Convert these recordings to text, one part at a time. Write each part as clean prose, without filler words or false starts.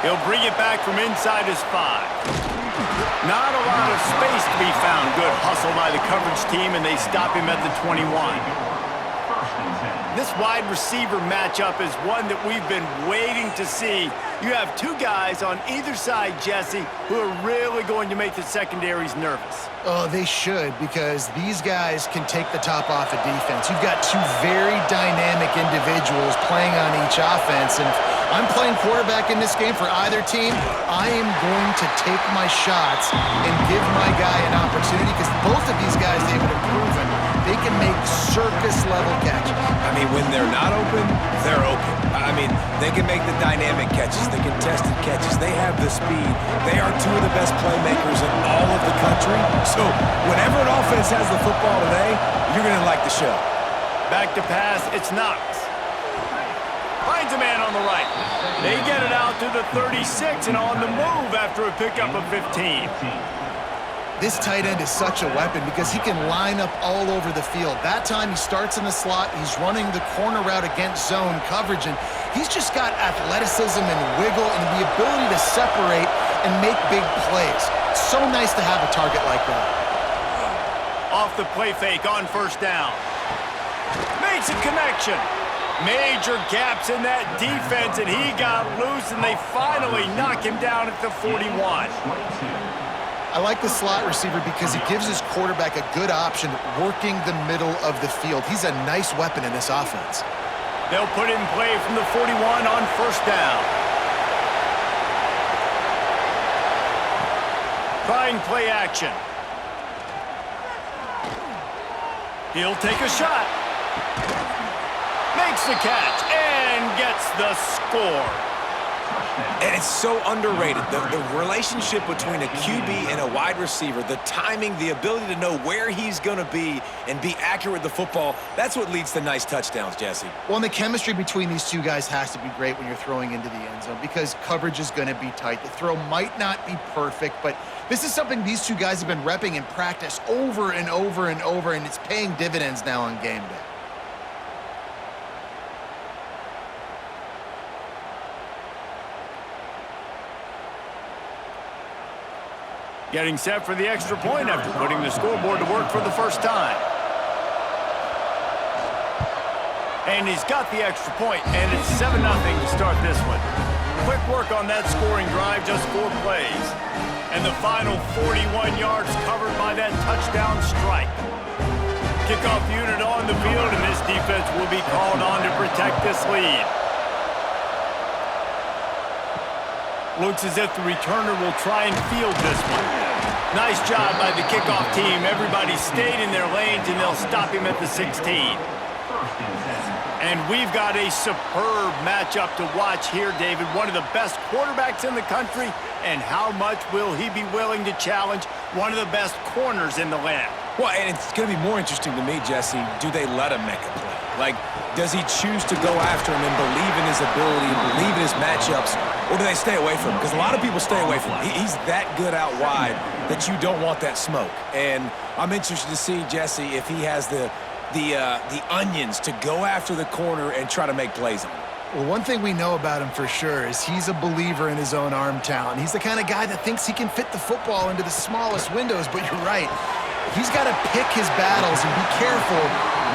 He'll bring it back from inside his 5. Not a lot of space to be found. Good hustle by the coverage team, and they stop him at the 21. This wide receiver matchup is one that we've been waiting to see. You have two guys on either side, Jesse, who are really going to make the secondaries nervous. Oh, they should, because these guys can take the top off a defense. You've got two very dynamic individuals playing on each offense, and if I'm playing quarterback in this game for either team, I am going to take my shots and give my guy an opportunity, because both of these guys, David, have proven they can make circus-level catches. I mean, when they're not open, they're open. I mean, they can make the dynamic catches, the contested catches. They have the speed. They are two of the best playmakers in all of the country. So whenever an offense has the football today, you're going to like the show. Back to pass, it's Knox. Finds a man on the right. They get it out to the 36 and on the move after a pickup of 15. This tight end is such a weapon because he can line up all over the field. That time he starts in the slot, he's running the corner route against zone coverage, and he's just got athleticism and wiggle and the ability to separate and make big plays. It's so nice to have a target like that. Off the play fake on first down. Makes a connection. Major gaps in that defense, and he got loose, and they finally knock him down at the 41. I like the slot receiver because he gives his quarterback a good option working the middle of the field. He's a nice weapon in this offense. They'll put in play from the 41 on first down. Trying play action. He'll take a shot. Makes the catch and gets the score. And it's so underrated. The relationship between a QB and a wide receiver, the timing, the ability to know where he's going to be and be accurate with the football, that's what leads to nice touchdowns, Jesse. Well, and the chemistry between these two guys has to be great when you're throwing into the end zone because coverage is going to be tight. The throw might not be perfect, but this is something these two guys have been repping in practice over and over and over, and it's paying dividends now on game day. Getting set for the extra point after putting the scoreboard to work for the first time. And he's got the extra point, and it's 7-0 to start this one. Quick work on that scoring drive, just 4 plays. And the final 41 yards covered by that touchdown strike. Kickoff unit on the field, and this defense will be called on to protect this lead. Looks as if the returner will try and field this one. Nice job by the kickoff team. Everybody stayed in their lanes, and they'll stop him at the 16. And we've got a superb matchup to watch here, David. One of the best quarterbacks in the country, and how much will he be willing to challenge one of the best corners in the land? Well, and it's going to be more interesting to me, Jesse, do they let him make a play? Like, does he choose to go after him and believe in his ability and believe in his matchups, or do they stay away from him? Because a lot of people stay away from him. He's that good out wide that you don't want that smoke. And I'm interested to see, Jesse, if he has the onions to go after the corner and try to make plays on him. Well, one thing we know about him for sure is he's a believer in his own arm talent. He's the kind of guy that thinks he can fit the football into the smallest windows, but you're right. He's got to pick his battles and be careful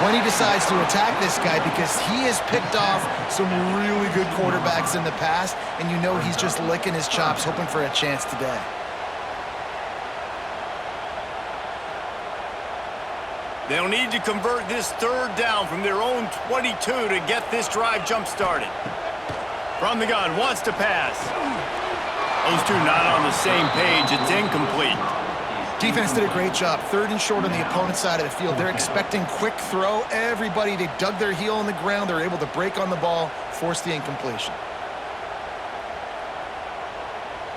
when he decides to attack this guy because he has picked off some really good quarterbacks in the past, and you know he's just licking his chops hoping for a chance today. They'll need to convert this third down from their own 22 to get this drive jump-started. From the gun, wants to pass. Those two not on the same page. It's incomplete. Defense did a great job. 3rd and short on the opponent's side of the field. They're expecting quick throw. Everybody, they dug their heel on the ground. They're able to break on the ball, force the incompletion.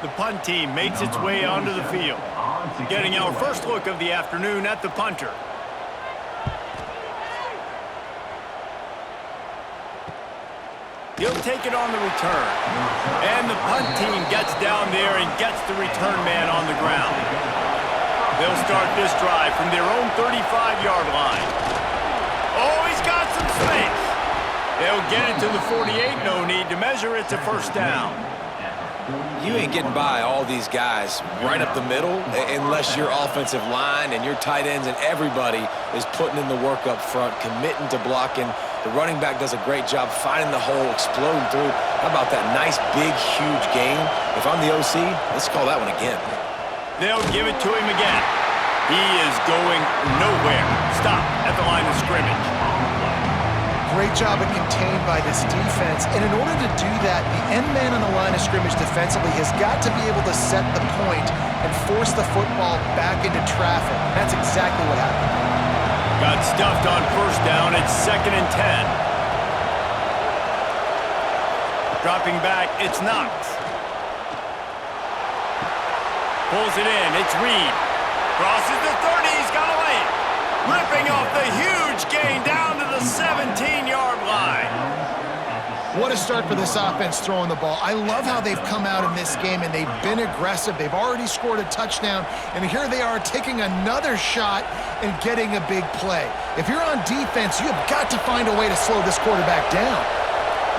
The punt team makes its way onto the field. Getting our first look of the afternoon at the punter. He'll take it on the return. And the punt team gets down there and gets the return man on the ground. They'll start this drive from their own 35-yard line. Oh, he's got some space. They'll get it to the 48. No need to measure. It's a first down. You ain't getting by all these guys right up the middle unless your offensive line and your tight ends and everybody is putting in the work up front, committing to blocking. The running back does a great job finding the hole, exploding through. How about that nice, big, huge gain? If I'm the OC, let's call that one again. They'll give it to him again. He is going nowhere. Stop at the line of scrimmage. Great job of contained by this defense. And in order to do that, the end man on the line of scrimmage defensively has got to be able to set the point and force the football back into traffic. That's exactly what happened. Got stuffed on first down. It's 2nd and 10. Dropping back, it's Knox. Pulls it in, it's Reed. Crosses the 30, he's got to lay it. Ripping off the huge gain down to the 17-yard line. What a start for this offense throwing the ball. I love how they've come out in this game, and they've been aggressive. They've already scored a touchdown, and here they are taking another shot and getting a big play. If you're on defense, you've got to find a way to slow this quarterback down.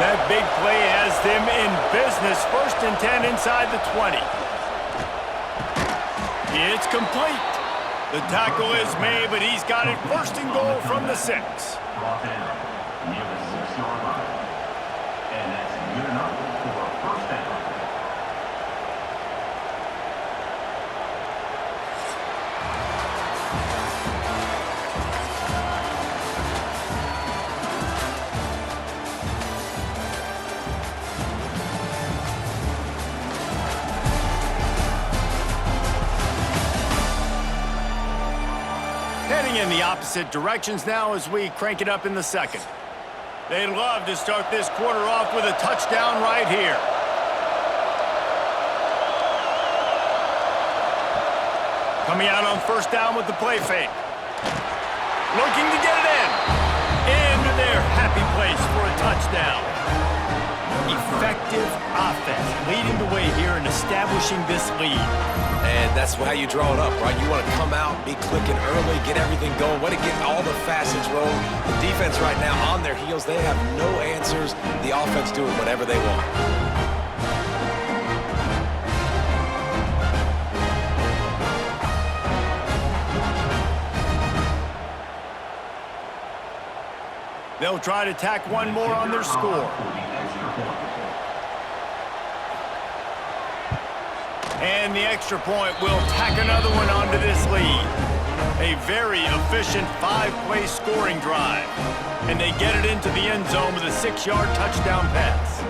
That big play has them in business. 1st and 10 inside the 20. It's complete. The tackle is made, but he's got it 1st and goal from the 6. Brought in near the 6-yard line. And that's good enough for a first down. Heading in the opposite directions now as we crank it up in the 2nd. They'd love to start this quarter off with a touchdown right here. Coming out on first down with the play fake. Looking to get it in. Into their happy place for a touchdown. Effective offense leading the way here and establishing this lead. And that's how you draw it up, right? You want to come out, be clicking early, get everything going, want to get all the facets rolling. The defense right now on their heels, they have no answers. The offense doing whatever they want. They'll try to tack one more on their score. And the extra point will tack another one onto this lead. A very efficient 5-play scoring drive. And they get it into the end zone with a 6-yard touchdown pass.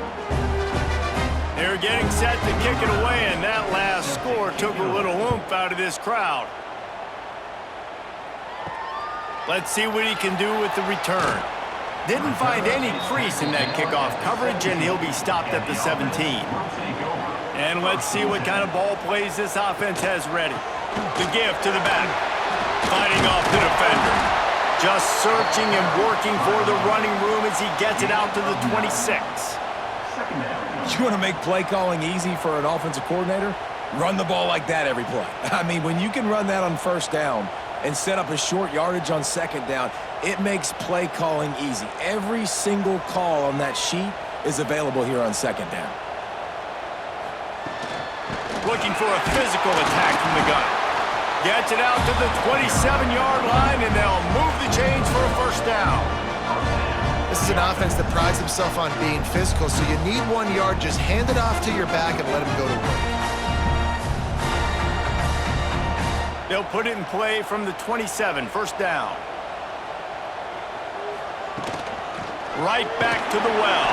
They're getting set to kick it away, and that last score took a little oomph out of this crowd. Let's see what he can do with the return. Didn't find any crease in that kickoff coverage, and he'll be stopped at the 17. And let's see what kind of ball plays this offense has ready. The give to the back. Fighting off the defender. Just searching and working for the running room as he gets it out to the 26. You want to make play calling easy for an offensive coordinator? Run the ball like that every play. I mean, when you can run that on first down and set up a short yardage on second down, it makes play calling easy. Every single call on that sheet is available here on second down. Looking for a physical attack from the gun. Gets it out to the 27-yard line, and they'll move the chains for a first down. This is an offense that prides himself on being physical, so you need 1 yard, just hand it off to your back and let him go to work. They'll put it in play from the 27, first down. Right back to the well.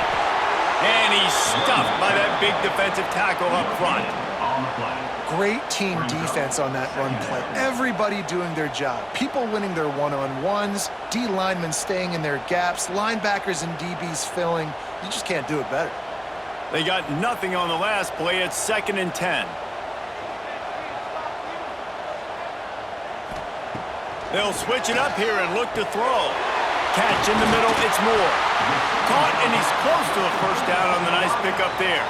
And he's stuffed by that big defensive tackle up front. Great team defense on that run play. Everybody doing their job. People winning their one-on-ones, D linemen staying in their gaps, linebackers and DBs filling. You just can't do it better. They got nothing on the last play. It's 2nd and 10. They'll switch it up here and look to throw. Catch in the middle, it's Moore. Caught, and he's close to a first down on the nice pickup there.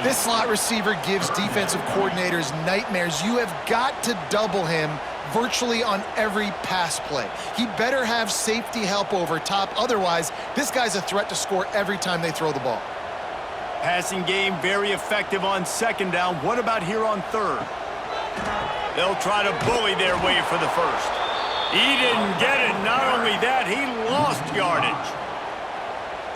This slot receiver gives defensive coordinators nightmares. You have got to double him virtually on every pass play. He better have safety help over top. Otherwise, this guy's a threat to score every time they throw the ball. Passing game very effective on second down. What about here on third? They'll try to bully their way for the first. He didn't get it. Not only that, he lost yardage.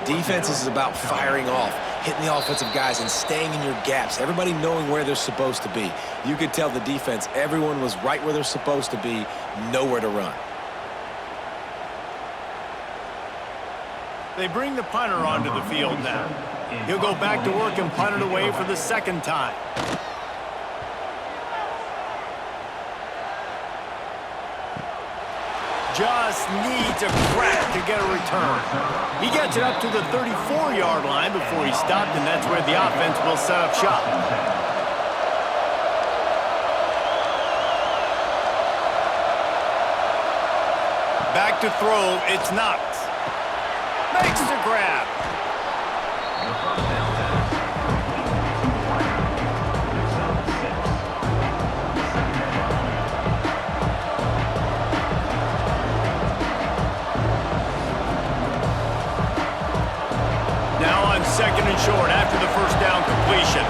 Defense is about firing off, hitting the offensive guys, and staying in your gaps. Everybody knowing where they're supposed to be. You could tell the defense, everyone was right where they're supposed to be, nowhere to run. They bring the punter onto the field now. He'll go back to work and punt it away for the second time. Just needs a crack to get a return. He gets it up to the 34-yard line before he stopped, and that's where the offense will set up shop. Back to throw, it's Knox. Makes the grab. Now on second and short after the first down completion.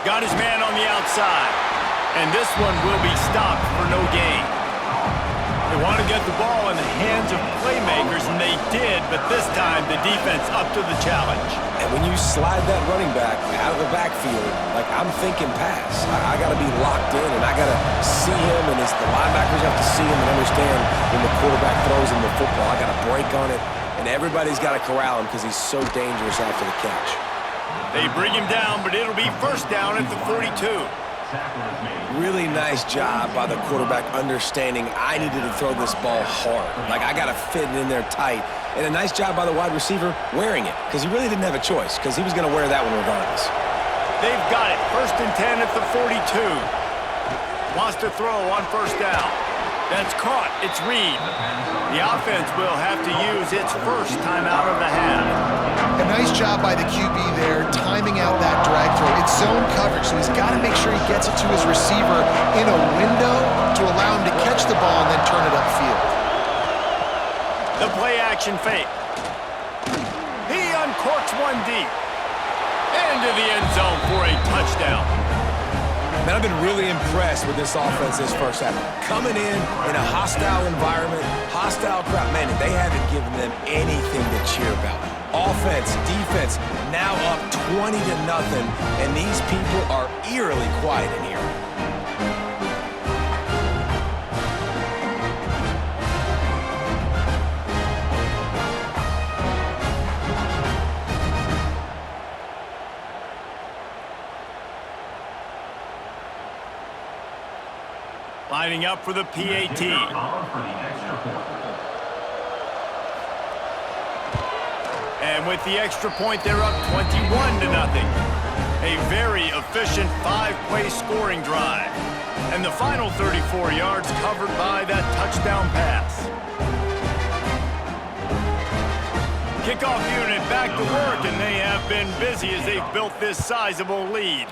Got his man on the outside. And this one will be stopped for no gain. They want to get the ball in the hands of playmakers, and they did, but this time the defense up to the challenge. And when you slide that running back out of the backfield, like I'm thinking pass. I got to be locked in, and I got to see him, and the linebackers have to see him and understand when the quarterback throws him the football. I got to break on it, and everybody's got to corral him because he's so dangerous after the catch. They bring him down, but it'll be first down at the 42. Really nice job by the quarterback understanding I needed to throw this ball hard. Like, I got to fit it in there tight. And a nice job by the wide receiver wearing it, because he really didn't have a choice, because he was going to wear that one regardless. They've got it. First and 10 at the 42. Wants to throw on first down. That's caught. It's Reed. The offense will have to use its first timeout of the half. A nice job by the QB there, timing out that drag throw. It's zone coverage, so he's got to make sure he gets it to his receiver in a window to allow him to catch the ball and then turn it upfield. The play-action fake. He uncorks one deep. Into the end zone for a touchdown. Man, I've been really impressed with this offense this first half. Coming in a hostile environment, hostile crowd, man, they haven't given them anything to cheer about. Offense, defense, now up 20-0, and these people are eerily quiet in here. Lining up for the PAT. And with the extra point, they're up 21-0. A very efficient five-play scoring drive. And the final 34 yards covered by that touchdown pass. Kickoff unit back to work, and they have been busy as they've built this sizable lead.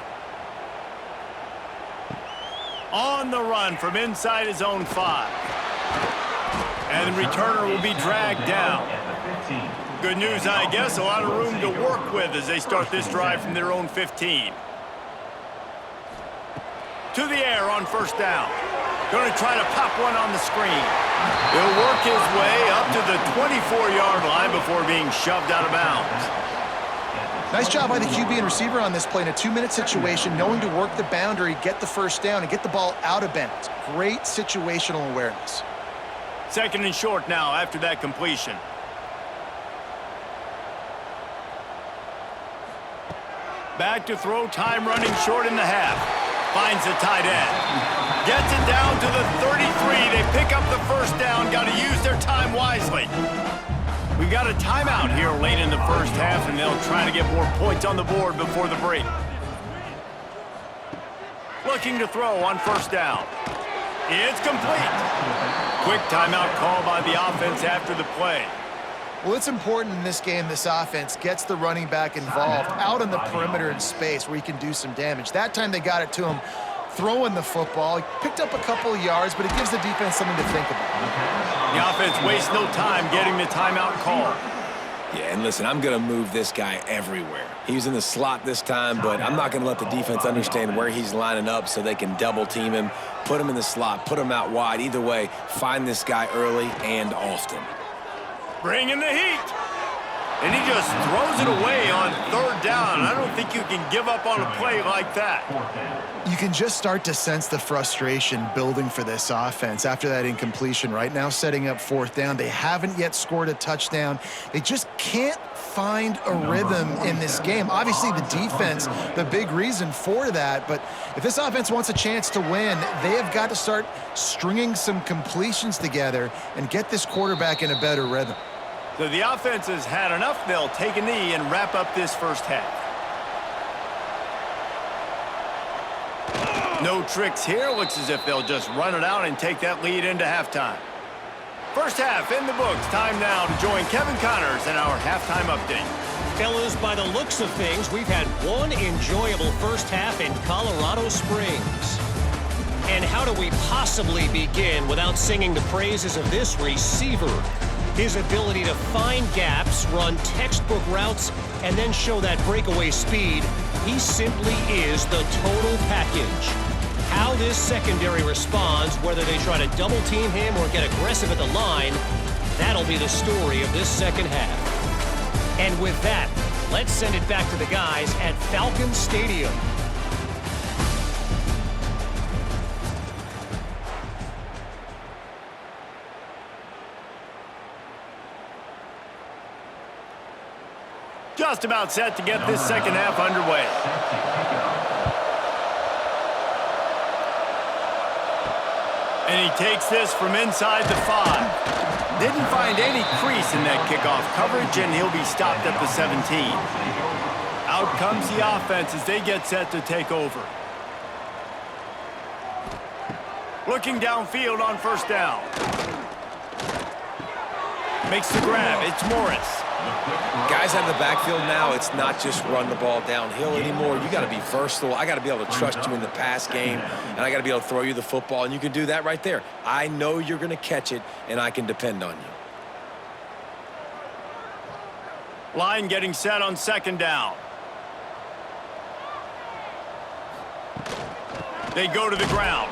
On the run from inside his own 5. And the returner will be dragged down. Good news, I guess, a lot of room to work with as they start this drive from their own 15. To the air on first down. Going to try to pop one on the screen. He'll work his way up to the 24-yard line before being shoved out of bounds. Nice job by the QB and receiver on this play in a 2-minute situation, knowing to work the boundary, get the first down, and get the ball out of bounds. Great situational awareness. Second and short now after that completion. Back to throw, time running short in the half. Finds the tight end. Gets it down to the 33. They pick up the first down. Got to use their time wisely. We got a timeout here late in the first half, and they'll try to get more points on the board before the break. Looking to throw on first down. It's complete. Quick timeout call by the offense after the play. Well, it's important in this game, this offense gets the running back involved out on the perimeter in space where he can do some damage. That time they got it to him throwing the football. He picked up a couple of yards, but it gives the defense something to think about. The offense wastes no time getting the timeout call. Yeah, and listen, I'm going to move this guy everywhere. He's in the slot this time, but I'm not going to let the defense understand where he's lining up so they can double team him, put him in the slot, put him out wide. Either way, find this guy early and often. Bring in the heat. And he just throws it away on third down. I don't think you can give up on a play like that. You can just start to sense the frustration building for this offense after that incompletion. Right now, setting up fourth down. They haven't yet scored a touchdown. They just can't find a rhythm in this game. Obviously, the defense, the big reason for that. But if this offense wants a chance to win, they have got to start stringing some completions together and get this quarterback in a better rhythm. So the offense has had enough. They'll take a knee and wrap up this first half. No tricks here. Looks as if they'll just run it out and take that lead into halftime. First half in the books. Time now to join Kevin Connors in our halftime update. Fellas, by the looks of things, we've had one enjoyable first half in Colorado Springs. And how do we possibly begin without singing the praises of this receiver? His ability to find gaps, run textbook routes, and then show that breakaway speed. He simply is the total package. How this secondary responds, whether they try to double team him or get aggressive at the line, that'll be the story of this second half. And with that, let's send it back to the guys at Falcon Stadium. Just about set to get this second half underway. And he takes this from inside the 5. Didn't find any crease in that kickoff coverage, and he'll be stopped at the 17. Out comes the offense as they get set to take over. Looking downfield on first down. Makes the grab. It's Morris. Guys out of the backfield now, it's not just run the ball downhill anymore. You got to be versatile. I got to be able to trust you in the pass game, and I got to be able to throw you the football, and you can do that right there. I know you're going to catch it, and I can depend on you. Line getting set on second down. They go to the ground.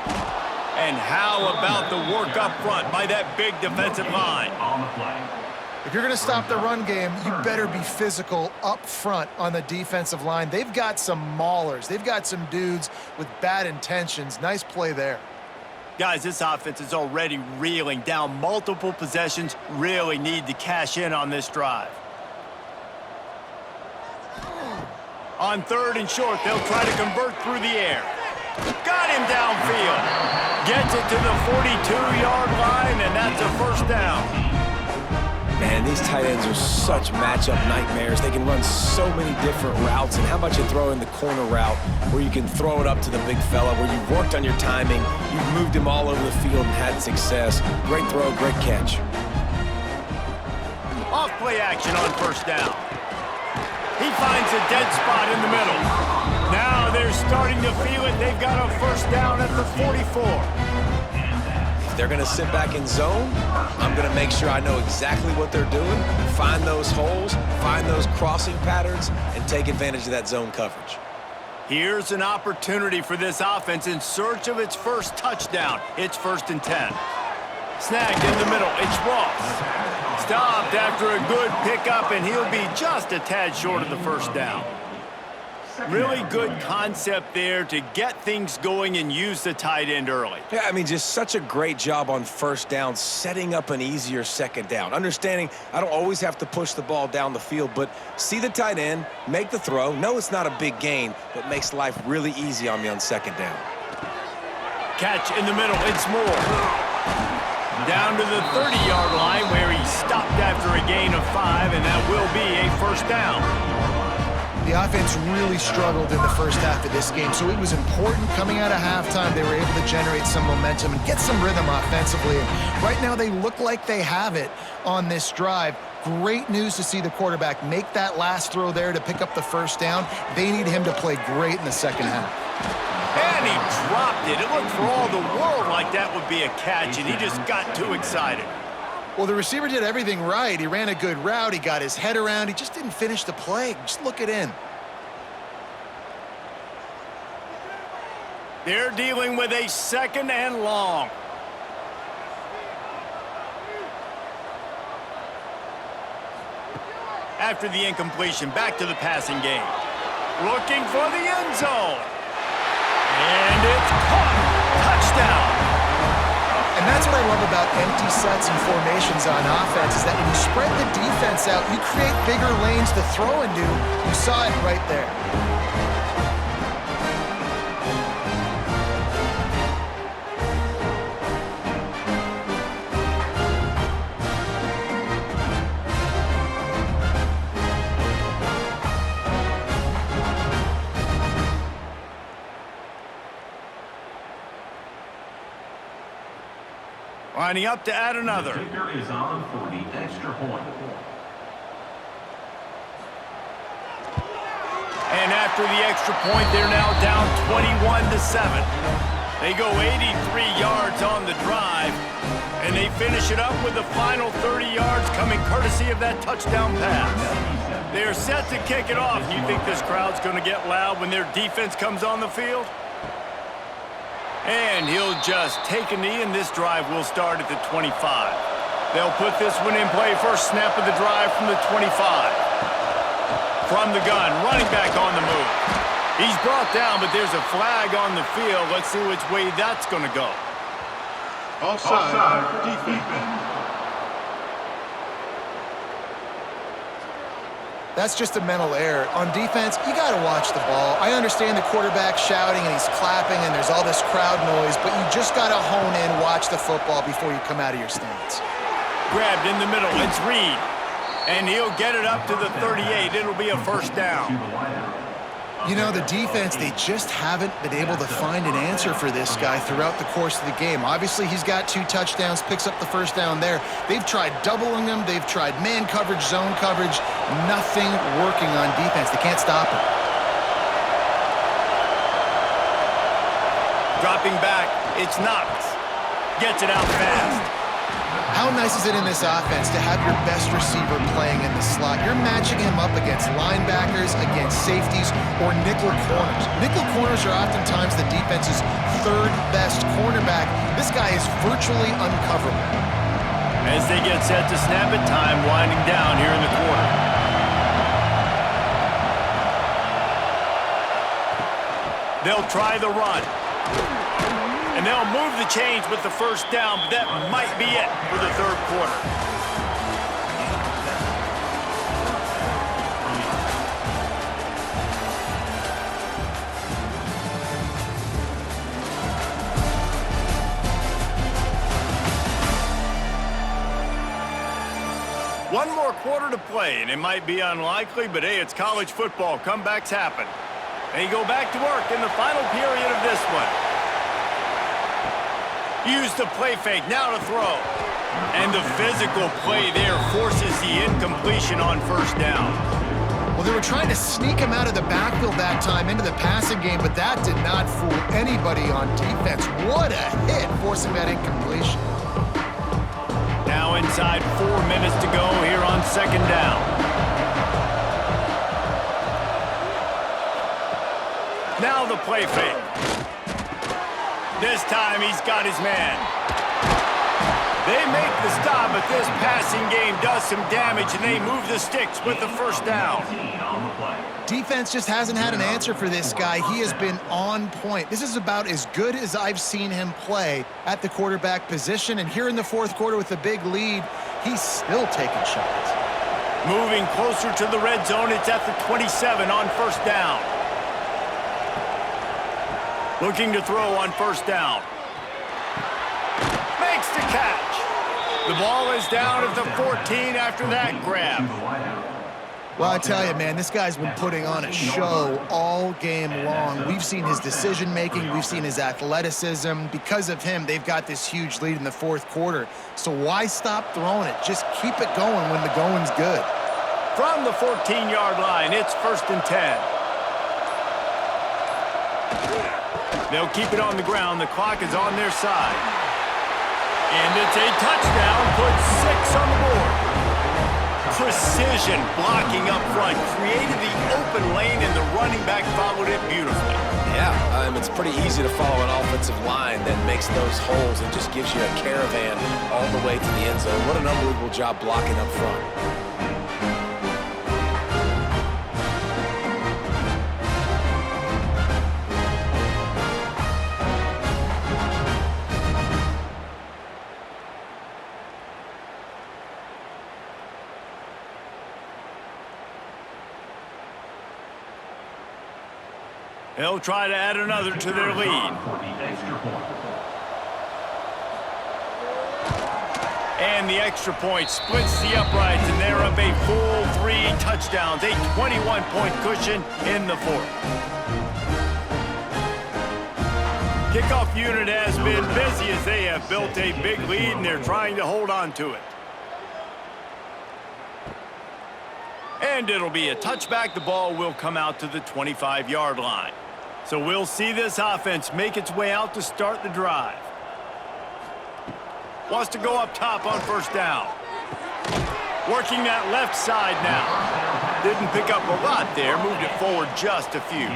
And how about the work up front by that big defensive line? On the play. If you're going to stop the run game, you better be physical up front on the defensive line. They've got some maulers. They've got some dudes with bad intentions. Nice play there. Guys, this offense is already reeling down multiple possessions. Really need to cash in on this drive. On third and short, they'll try to convert through the air. Got him downfield. Gets it to the 42-yard line, and that's a first down. Man, these tight ends are such matchup nightmares. They can run so many different routes. And how about you throw in the corner route where you can throw it up to the big fella, where you've worked on your timing, you've moved him all over the field and had success. Great throw, great catch. Off play action on first down. He finds a dead spot in the middle. Now they're starting to feel it. They've got a first down at the 44. They're going to sit back in zone. I'm going to make sure I know exactly what they're doing, find those holes, find those crossing patterns, and take advantage of that zone coverage. Here's an opportunity for this offense in search of its first touchdown. It's 1st and 10. Snagged in the middle. It's Ross. Stopped after a good pickup, and he'll be just a tad short of the first down. Really good concept there to get things going and use the tight end early. Yeah, I mean, just such a great job on first down, setting up an easier second down. Understanding I don't always have to push the ball down the field, but see the tight end, make the throw. No, it's not a big gain, but makes life really easy on me on second down. Catch in the middle. It's Moore. Down to the 30-yard line where he stopped after a gain of 5, and that will be a first down. The offense really struggled in the first half of this game, so it was important coming out of halftime. They were able to generate some momentum and get some rhythm offensively. And right now they look like they have it on this drive. Great news to see the quarterback make that last throw there to pick up the first down. They need him to play great in the second half. And he dropped it. It looked for all the world like that would be a catch, and he just got too excited. Well, the receiver did everything right. He ran a good route. He got his head around. He just didn't finish the play. Just look it in. They're dealing with a 2nd and long. After the incompletion, back to the passing game. Looking for the end zone. And it's caught. Touchdown. And that's what I love about empty sets and formations on offense is that when you spread the defense out, you create bigger lanes to throw into. You saw it right there. Lining up to add another. The kicker is on for the extra point. And after the extra point, they're now down 21-7. They go 83 yards on the drive, and they finish it up with the final 30 yards coming courtesy of that touchdown pass. They are set to kick it off. You think this crowd's going to get loud when their defense comes on the field? And he'll just take a knee, and this drive will start at the 25. They'll put this one in play. First snap of the drive from the 25. From the gun, running back on the move. He's brought down, but there's a flag on the field. Let's see which way that's going to go. Offside defense. That's just a mental error. On defense, you got to watch the ball. I understand the quarterback shouting and he's clapping and there's all this crowd noise, but you just got to hone in, watch the football before you come out of your stance. Grabbed in the middle. It's Reed. And he'll get it up to the 38. It'll be a first down. You know, the defense, they just haven't been able to find an answer for this guy throughout the course of the game. Obviously, he's got 2 touchdowns, picks up the first down there. They've tried doubling him. They've tried man coverage, zone coverage. Nothing working on defense. They can't stop him. Dropping back, it's Knox. Gets it out fast. How nice is it in this offense to have your best receiver playing in the slot? You're matching him up against linebackers, against safeties, or nickel corners. Nickel corners are oftentimes the defense's 3rd best cornerback. This guy is virtually uncoverable. As they get set to snap it, time winding down here in the quarter. They'll try the run. And they'll move the chains with the first down, but that might be it for the 3rd quarter. One more quarter to play, and it might be unlikely, but hey, it's college football. Comebacks happen. They go back to work in the final period of this one. Use the play fake, now to throw. And the physical play there forces the incompletion on first down. Well, they were trying to sneak him out of the backfield that time into the passing game, but that did not fool anybody on defense. What a hit, forcing that incompletion. Now inside 4 minutes to go here on 2nd down. Now the play fake. This time he's got his man. They make the stop, but this passing game does some damage, and they move the sticks with the first down. Defense just hasn't had an answer for this guy. He has been on point. This is about as good as I've seen him play at the quarterback position, and here in the 4th quarter with a big lead, he's still taking shots. Moving closer to the red zone, it's at the 27 on first down. Looking to throw on first down. Makes the catch. The ball is down at the 14 after that grab. Well, I tell you, man, this guy's been putting on a show all game long. We've seen his decision-making. We've seen his athleticism. Because of him, they've got this huge lead in the 4th quarter. So why stop throwing it? Just keep it going when the going's good. From the 14-yard line, it's 1st and 10. They'll keep it on the ground. The clock is on their side. And it's a touchdown. Puts 6 precision blocking up front, created the open lane, and the running back followed it beautifully. Yeah, it's pretty easy to follow an offensive line that makes those holes and just gives you a caravan all the way to the end zone. What an unbelievable job blocking up front. They'll try to add another to their lead. And the extra point splits the uprights, and they're up a full 3 touchdowns, a 21-point cushion in the fourth. Kickoff unit has been busy as they have built a big lead, and they're trying to hold on to it. And it'll be a touchback. The ball will come out to the 25-yard line. So we'll see this offense make its way out to start the drive. Wants to go up top on first down. Working that left side now. Didn't pick up a lot there, moved it forward just a few.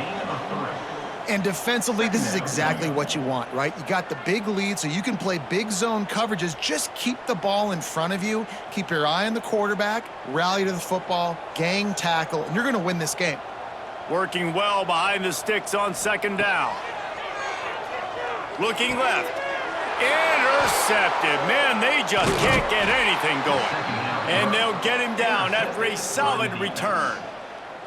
And defensively, this is exactly what you want, right? You got the big lead, so you can play big zone coverages. Just keep the ball in front of you. Keep your eye on the quarterback, rally to the football, gang tackle, and you're going to win this game. Working well behind the sticks on second down. Looking left. Intercepted. Man, they just can't get anything going. And they'll get him down after a solid return.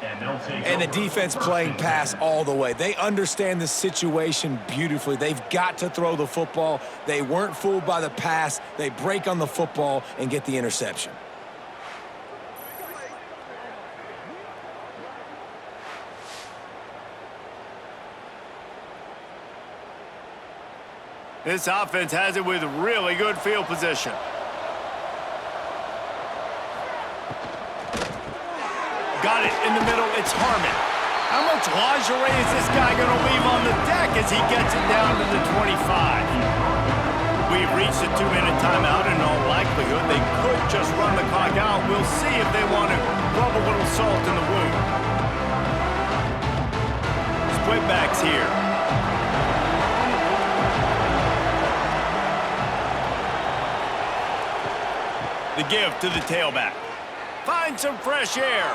And the defense playing pass all the way. They understand the situation beautifully. They've got to throw the football. They weren't fooled by the pass. They break on the football and get the interception. This offense has it with really good field position. Got it in the middle. It's Harmon. How much lingerie is this guy going to leave on the deck as he gets it down to the 25? We've reached a 2-minute timeout. In all likelihood, they could just run the clock out. We'll see if they want to rub a little salt in the wound. Split backs here. The give to the tailback. Finds some fresh air.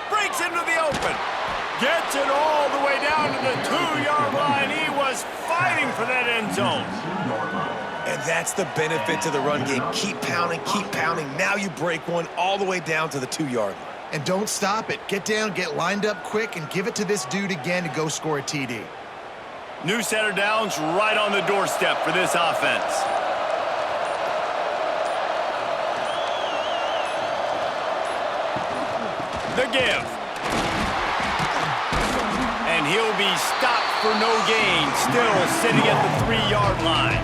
Breaks into the open. Gets it all the way down to the 2-yard line. He was fighting for that end zone. And that's the benefit to the run game. Keep pounding, keep pounding. Now you break one all the way down to the 2-yard line. And don't stop it. Get down, get lined up quick, and give it to this dude again to go score a TD. New set of downs right on the doorstep for this offense. The give. And he'll be stopped for no gain, still sitting at the 3-yard line.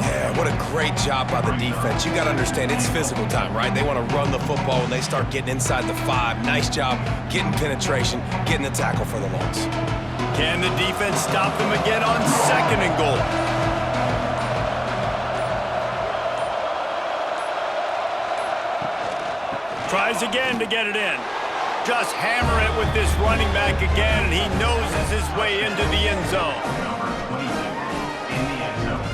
Yeah, what a great job by the defense. You got to understand, it's physical time, right? They want to run the football when they start getting inside the 5. Nice job getting penetration, getting the tackle for the loss. Can the defense stop them again on 2nd and goal? Tries again to get it in. Just hammer it with this running back again, and he noses his way into the end zone. Number 22 in the end zone.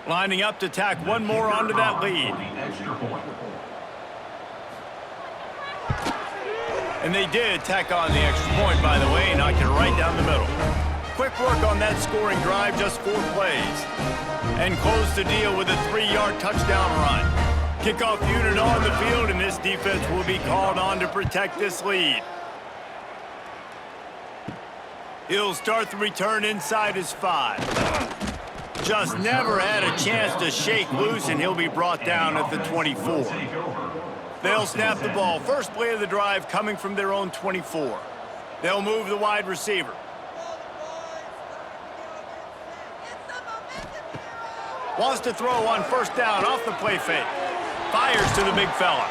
Lining up to tack one more onto that lead. And they did tack on the extra point, by the way, knocked it right down the middle. Quick work on that scoring drive, just 4 plays. And close the deal with a 3-yard touchdown run. Kickoff unit on the field, and this defense will be called on to protect this lead. He'll start the return inside his 5. Just never had a chance to shake loose, and he'll be brought down at the 24. They'll snap the ball. First play of the drive coming from their own 24. They'll move the wide receiver. Wants to throw on first down off the play fake. Fires to the big fella.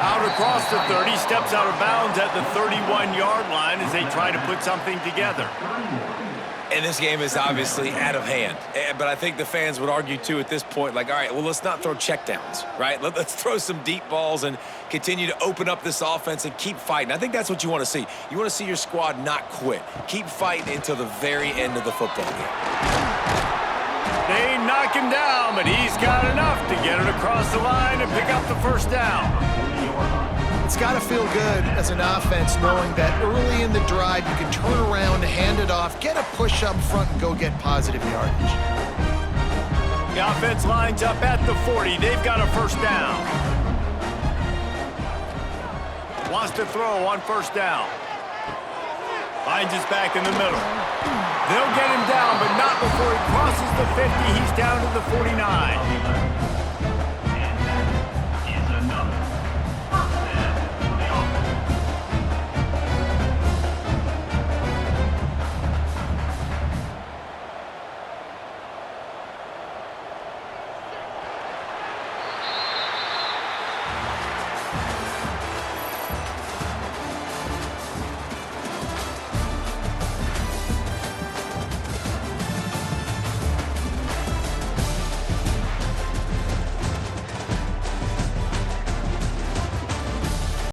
Out across the 30, steps out of bounds at the 31-yard line as they try to put something together. And this game is obviously out of hand. But I think the fans would argue, too, at this point, like, all right, well, let's not throw checkdowns, right? Let's throw some deep balls and continue to open up this offense and keep fighting. I think that's what you want to see. You want to see your squad not quit. Keep fighting until the very end of the football game. They knock him down, but he's got enough to get it across the line and pick up the first down. It's got to feel good as an offense knowing that early in the drive you can turn around, hand it off, get a push up front, and go get positive yardage. The offense lines up at the 40. They've got a first down. Wants to throw on first down. Finds his back in the middle. They'll get him down, but not before he crosses the 50. He's down to the 49.